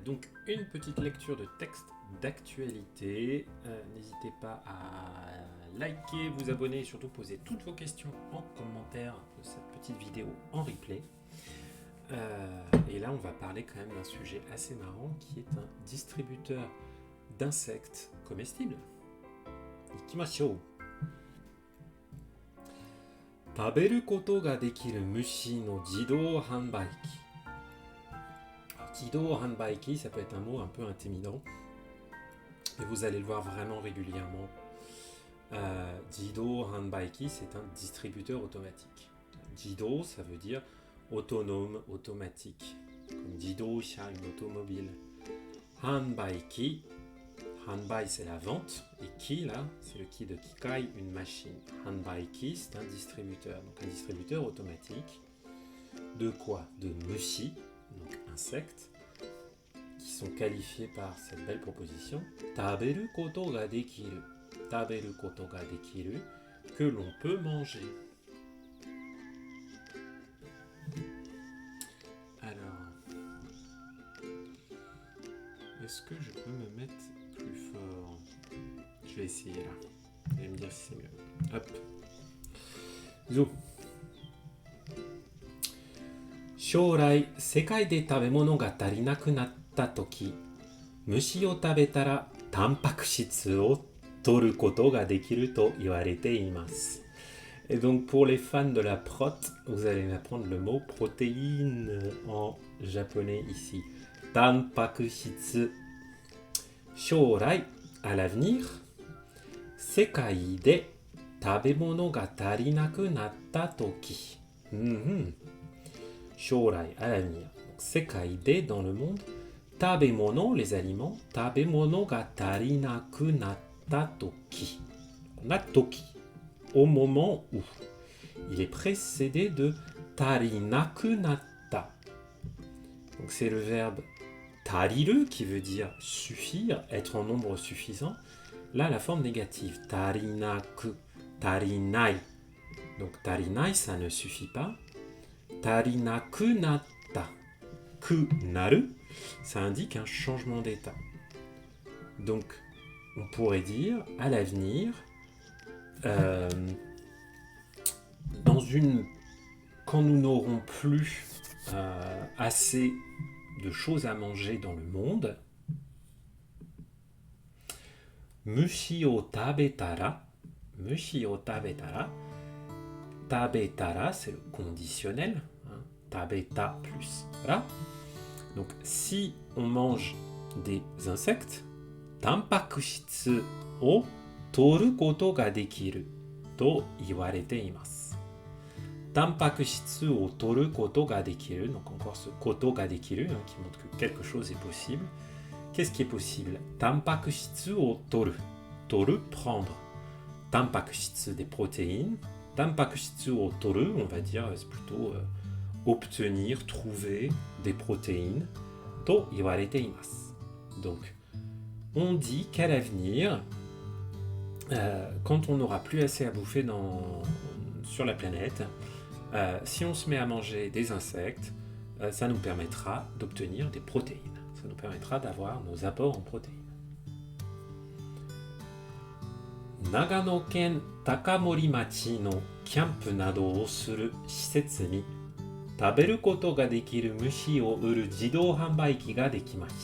Donc une petite lecture de texte d'actualité. N'hésitez pas à liker, vous abonner et surtout poser toutes vos questions en commentaire de cette petite vidéo en replay. Et là, on va parler quand même d'un sujet assez marrant qui est un distributeur d'insectes comestibles. Ikimashou. 食べることができる虫の自動販売機。Jido Hanbaiki, ça peut être un mot un peu intimidant. Et vous allez le voir vraiment régulièrement. Jido Hanbaiki, c'est un distributeur automatique. Jido, ça veut dire autonome, automatique. Comme Jido, une automobile. Hanbaiki, Hanbai, c'est la vente. Et ki, là, c'est le ki de Kikai, une machine. Hanbaiki, c'est un distributeur. Donc un distributeur automatique. De quoi? De mushi, donc insectes, qui sont qualifiés par cette belle proposition taberu koto ga dekiru, taberu koto ga dekiru, que l'on peut manger. Alors, est-ce que je peux me mettre plus fort? Je vais essayer là. Vous allez me dire si c'est mieux. Hop. Zou. 将来世界で食べ物が足りなくなった時、虫を食べたらタンパク質を取ることができると言われています。Et donc pour les fans de la prot, vous allez apprendre le mot protéine en japonais ici. タンパク質。将来、à l'avenir, 世界で食べ物が足りなくなった時。Shourai, à l'avenir. Sekai de, dans le monde. Tabemono, les aliments. Tabemono ga tarinaku natta toki. On a toki. Au moment où. Il est précédé de tarinaku natta. Donc c'est le verbe tariru qui veut dire suffire, être en nombre suffisant. Là, la forme négative. Tarinaku, tarinai. Donc tarinai, ça ne suffit pas. Tarinaku natta. Ku naru, ça indique un changement d'état. Donc, on pourrait dire à l'avenir, quand nous n'aurons plus assez de choses à manger dans le monde, mushi o tabetara, tabetara, c'est le conditionnel. Tabeta plus ra. Donc, si on mange des insectes, tampakushitsu o toru koto ga dekiru to iwarete imasu. Tampakushitsu o toru koto ga dekiru. Donc, encore ce koto ga dekiru qui montre que quelque chose est possible. Qu'est-ce qui est possible? Tampakushitsu o toru. Toru, prendre. Tampakushitsu, des protéines. Tampakushitsu o toru, on va dire, c'est plutôt obtenir, trouver des protéines. To iwarete imasu. Donc, on dit qu'à l'avenir, quand on n'aura plus assez à bouffer sur la planète, si on se met à manger des insectes, ça nous permettra d'obtenir des protéines. Ça nous permettra d'avoir nos apports en protéines. Nagano-ken Takamori-machi no kempu nado o suru shisetsu ni 食べることができる虫を売る自動販売機ができまし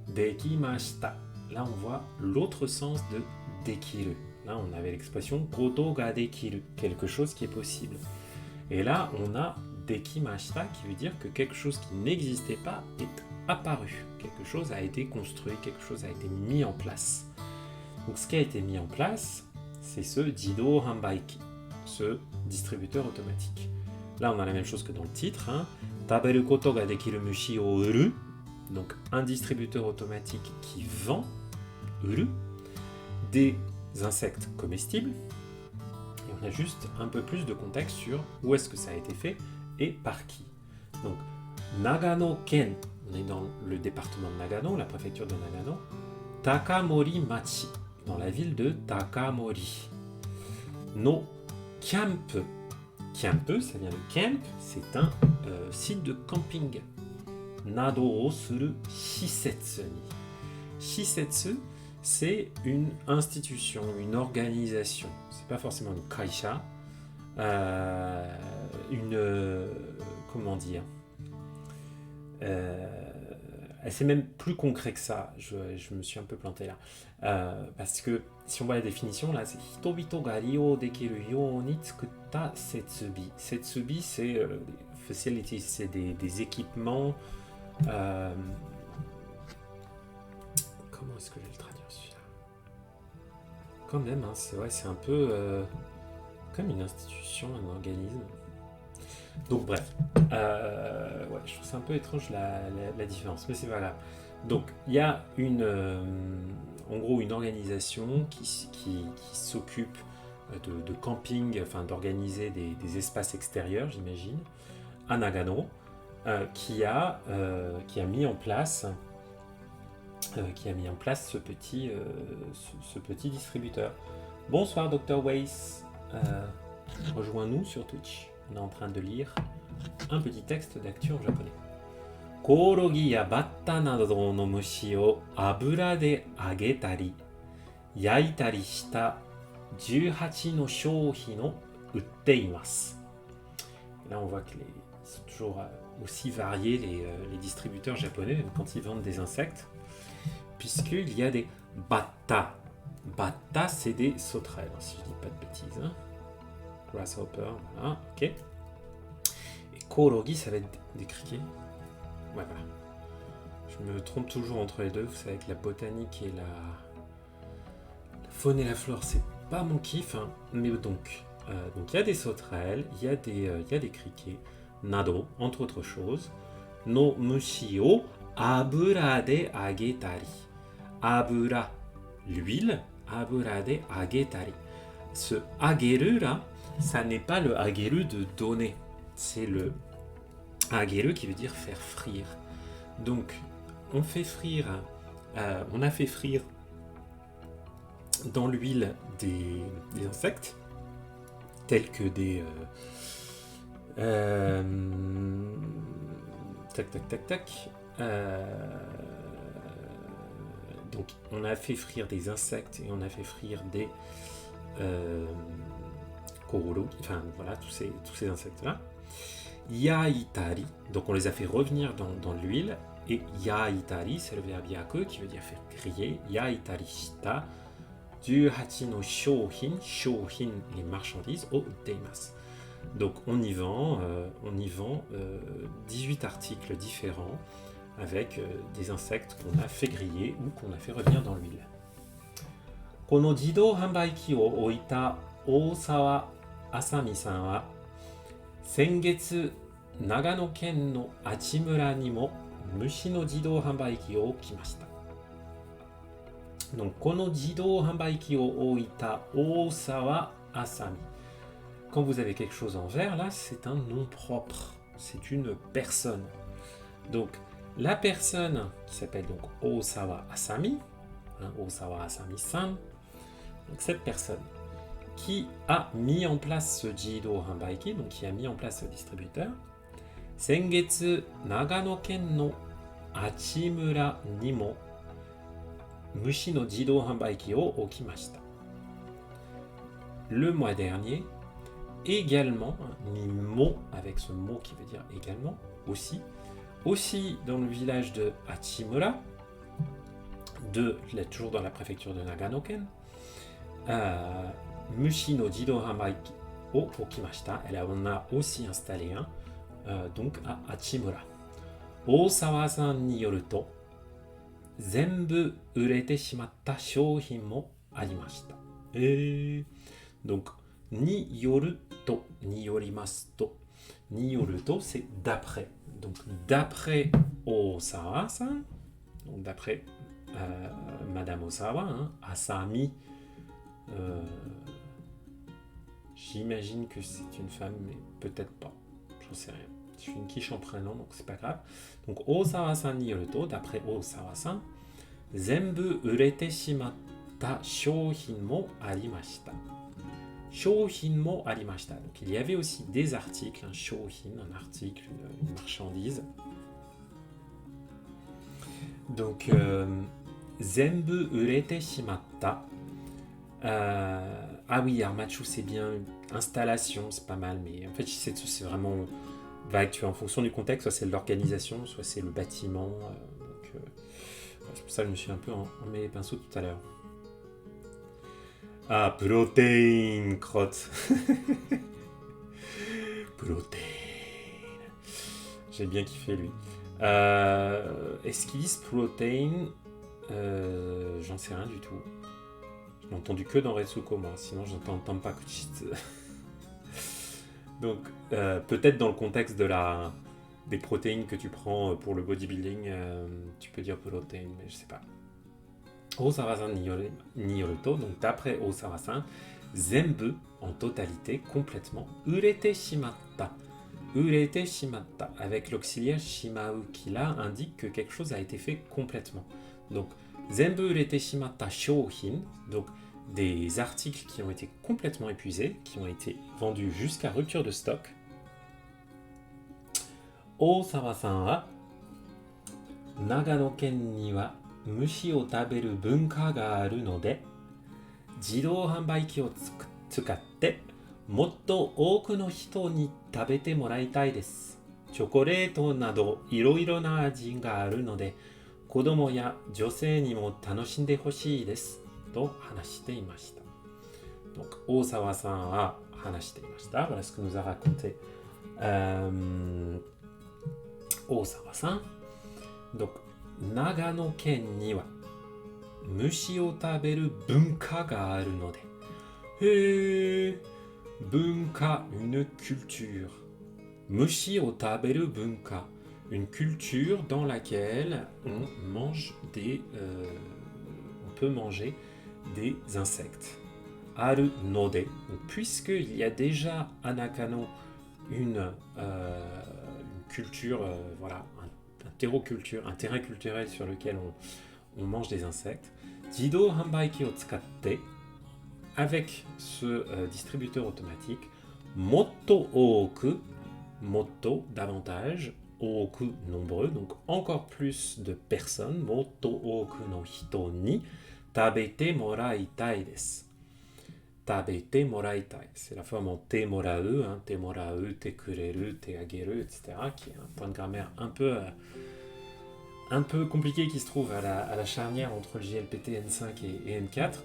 た。できました。Là, on voit l'autre sens de dekiru. Là, on avait l'expression koto ga dekiru, quelque chose qui est possible. Et là, on a dekimashita qui veut dire que quelque chose qui n'existait pas est apparu. Quelque chose a été construit, quelque chose a été mis en place. Donc, ce qui a été mis en place, c'est ce jido hanbaiki, ce distributeur automatique. Là, on a la même chose que dans le titre. Taberu koto ga dekiru mushi o uru. Donc, un distributeur automatique qui vend, uru, des insectes comestibles. Et on a juste un peu plus de contexte sur où est-ce que ça a été fait et par qui. Donc, Nagano-ken, on est dans le département de Nagano, la préfecture de Nagano. Takamori-machi, dans la ville de Takamori. No Camp. Camp, ça vient de camp, c'est un site de camping. nado o suru shisetsu ni. Shisetsu, c'est une institution, une organisation. C'est pas forcément une kaisha, comment dire, c'est même plus concret que ça. Je me suis un peu planté là, parce que si on voit la définition là, c'est hitobito ga ryo dekiru you ni tsukutta setsubi. Setsubi, c'est des facilities, c'est des équipements. Comment est-ce que je vais le traduire celui-là? Quand même, hein, c'est un peu comme une institution, un organisme. Donc bref, je trouve ça un peu étrange la différence, mais c'est pas grave. Donc il y a en gros une organisation qui s'occupe de camping, enfin d'organiser des espaces extérieurs, j'imagine, à Nagano, qui a mis en place ce petit distributeur. Bonsoir Dr. Weiss, rejoins-nous sur Twitch. On est en train de lire un petit texte d'actu en japonais. Koorogi ya batta nado no mushi o abura de agetari, yaitari shita 18 no shouhi no utte imasu. Là, on voit qu'ils sont toujours aussi variés, les distributeurs japonais, même quand ils vendent des insectes, puisqu'il y a des batta. Batta, c'est des sauterelles, si je dis pas de bêtises. Hein. Grasshopper, voilà, ok. Et koorogi, ça va être des criquets. Ouais, voilà. Je me trompe toujours entre les deux. Vous savez que la botanique et la faune et la flore, c'est pas mon kiff. Hein. Mais donc, il y a des sauterelles, il y a des criquets, nado, entre autres choses. No mushi o abura de agetari. Abura, l'huile, abura de agetari. Ce ageru là, ça n'est pas le ageru de donner, c'est le ageru qui veut dire faire frire. Donc, on a fait frire dans l'huile des insectes, tels que des donc, on a fait frire des insectes et on a fait frire des kororo, enfin voilà, tous ces insectes-là. Yaitari, donc on les a fait revenir dans l'huile, et yaitari, c'est le verbe yaku qui veut dire faire griller. Yaitari shita 18 no shouhin, shouhin, les marchandises, o utteimasu. Donc on y vend 18 articles différents avec des insectes qu'on a fait griller ou qu'on a fait revenir dans l'huile. この自動販売機を置いた大沢あさみさんは先月長野県の阿智村にも虫の自動販売機を置きました。Donc, この自動販売機を置いた大沢あさみ。Quand vous avez quelque chose en vert, là, c'est un nom propre. C'est une personne. Donc, la personne qui s'appelle donc Osawa Asami, Osawa Asami-san, donc cette personne qui a mis en place ce Jido Hanbaiki, donc qui a mis en place ce distributeur, Sengetsu Nagano Ken no Achimura ni mo Mushi no Jido Hanbaiki o okimashita. Le mois dernier, également, Nimo, avec ce mot qui veut dire également, aussi dans le village de Hachimura, toujours dans la préfecture de Nagano-ken, Mushi no Jido Hanbaiki o okimashita, et là on a aussi installé un, donc à Hachimura. Osawa-san ni yoru to, zenbu urete shimatta shouhin mo arimashita. Et donc, ni yoru to, ni yorimasu to. Ni yoru to, c'est d'après. Donc, d'après Osawa-san, donc d'après Madame Osawa, Asami, j'imagine que c'est une femme, mais peut-être pas. J'en sais rien. Je suis une quiche en prénom, donc c'est pas grave. Donc, Osawa-san ni yoru to, d'après Osawa-san, zenbu urete shimatta shouhin mo arimashita. Shouhin mo arimashita. Donc il y avait aussi des articles, un shouhin, un article, une marchandise, Donc, Zenbu urete shimatta. Ah oui, Armachu, c'est bien. Installation, c'est pas mal, mais en fait, c'est vraiment vague. Tu vois, en fonction du contexte, soit c'est l'organisation, soit c'est le bâtiment. C'est pour ça que je me suis un peu emmêlé les pinceaux tout à l'heure. Ah, protéine, crotte. Protéine. J'ai bien kiffé lui. Est-ce qu'ils disent protéine? J'en sais rien du tout. Je n'ai entendu que dans Retsuko, moi. Sinon, je n'entends pas Kuchitsu. Donc, peut-être dans le contexte des protéines que tu prends pour le bodybuilding, tu peux dire protéine, mais je sais pas. Osawa-san ni yoruto, donc d'après Osawa-san, zenbu, en totalité, complètement, urete shimatta. Urete shimatta, avec l'auxiliaire shimau qui là indique que quelque chose a été fait complètement. Donc, zenbu urete shimatta shouhin, donc des articles qui ont été complètement épuisés, qui ont été vendus jusqu'à rupture de stock. Osawa-san wa Nagano ken ni wa mushi o taberu bunka ga aru node, jidou hanbaiki o tsukatte motto oku no hito ni tabete morai tai desu. チョコレートなどいろいろな味があるので、子供や女性にも楽しんでほしいです。と話していました。Donc, Osawa-san a 話していました。Voilà ce que nous a raconté Osawa-san. Donc, 長野県には虫を食べる文化があるので。へー、文化、une culture. 虫を食べる文化。Une culture dans laquelle on mange on peut manger des insectes. Aru node. Puisqu'il y a déjà à Nakano une culture, voilà, un terrain culturel sur lequel on mange des insectes. Jidou hanbaiki o tsukatte, avec ce distributeur automatique, motto oku, motto davantage, oku nombreux, donc encore plus de personnes, motto oku no hito ni tabete moraitai desu. Tabete moraitai, c'est la forme en te morau, hein, te morau, te kureru, te ageru, etc., qui est un point de grammaire un peu compliqué qui se trouve à la charnière entre le JLPT N5 et N4.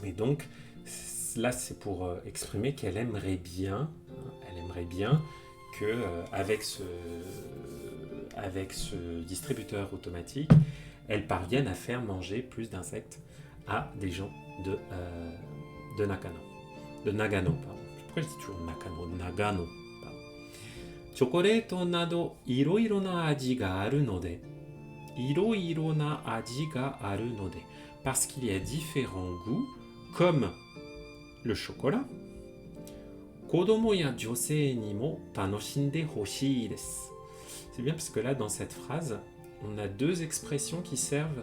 Et donc, là, c'est pour exprimer qu'elle aimerait bien que avec ce distributeur automatique, elle parvienne à faire manger plus d'insectes à des gens de Nagano, pardon. Pourquoi je dis toujours Nakano? Nagano, pardon. チョコレートなどいろいろな味があるので、いろいろな味があるので、parce qu'il y a différents goûts, comme le chocolat. 子供や女性にも楽しんでほしいです。C'est bien parce que là, dans cette phrase, on a deux expressions qui servent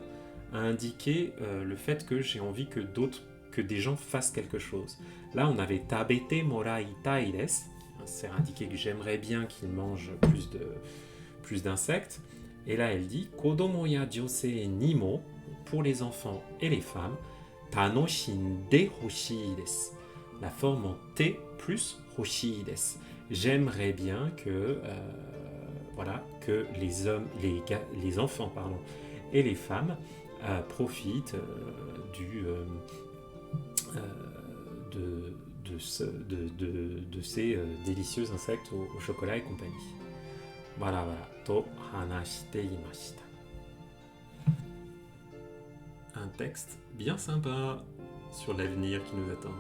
à indiquer le fait que j'ai envie que des gens fassent quelque chose. Là, on avait tabete moraitai desu. C'est indiqué que j'aimerais bien qu'ils mangent plus d'insectes. Et là, elle dit kodomo ya josei ni mo, pour les enfants et les femmes, tanoshinde hoshii desu. La forme en T plus hoshii desu. J'aimerais bien que les enfants et les femmes profitent de ces délicieux insectes au chocolat et compagnie. Voilà. To hanashite imashita. Un texte bien sympa sur l'avenir qui nous attend.